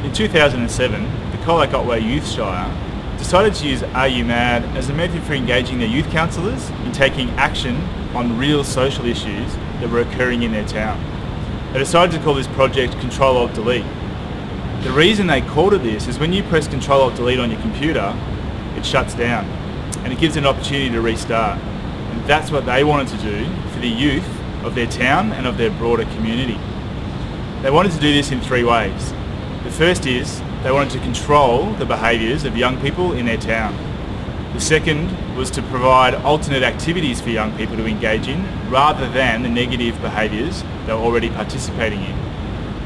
In 2007, the Colac Otway Youth Shire decided to use ruMAD as a method for engaging their youth counsellors in taking action on real social issues that were occurring in their town. They decided to call this project Ctrl-Alt-Delete. The reason they called it this is when you press Ctrl-Alt-Delete on your computer, it shuts down and it gives an opportunity to restart. And that's what they wanted to do for the youth of their town and of their broader community. They wanted to do this in three ways. The first is they wanted to control the behaviours of young people in their town. The second was to provide alternate activities for young people to engage in rather than the negative behaviours they were already participating in.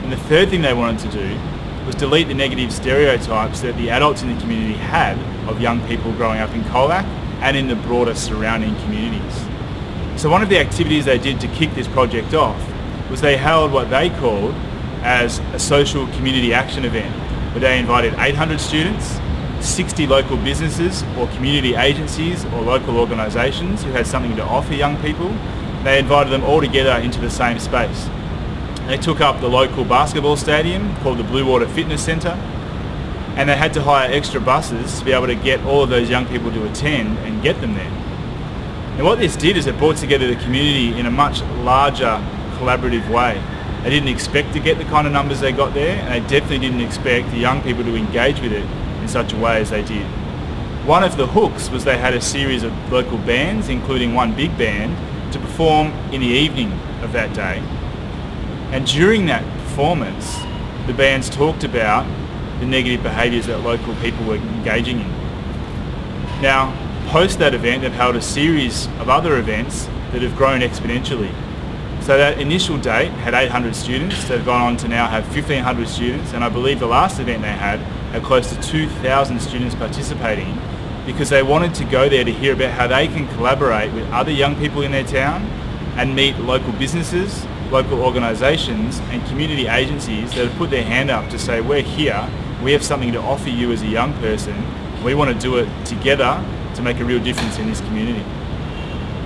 And the third thing they wanted to do was delete the negative stereotypes that the adults in the community had of young people growing up in Colac and in the broader surrounding communities. So one of the activities they did to kick this project off was they held what they called as a social community action event, where they invited 800 students, 60 local businesses or community agencies or local organisations who had something to offer young people. They invited them all together into the same space. They took up the local basketball stadium called the Blue Water Fitness Centre, and they had to hire extra buses to be able to get all of those young people to attend and get them there. And what this did is it brought together the community in a much larger collaborative way. They didn't expect to get the kind of numbers they got there, and they definitely didn't expect the young people to engage with it in such a way as they did. One of the hooks was they had a series of local bands, including one big band, to perform in the evening of that day. And during that performance, the bands talked about the negative behaviours that local people were engaging in. Now, post that event, they've held a series of other events that have grown exponentially. So that initial date had 800 students. They've gone on to now have 1,500 students, and I believe the last event they had close to 2,000 students participating, because they wanted to go there to hear about how they can collaborate with other young people in their town and meet local businesses, local organisations and community agencies that have put their hand up to say, we're here, we have something to offer you as a young person, we want to do it together to make a real difference in this community.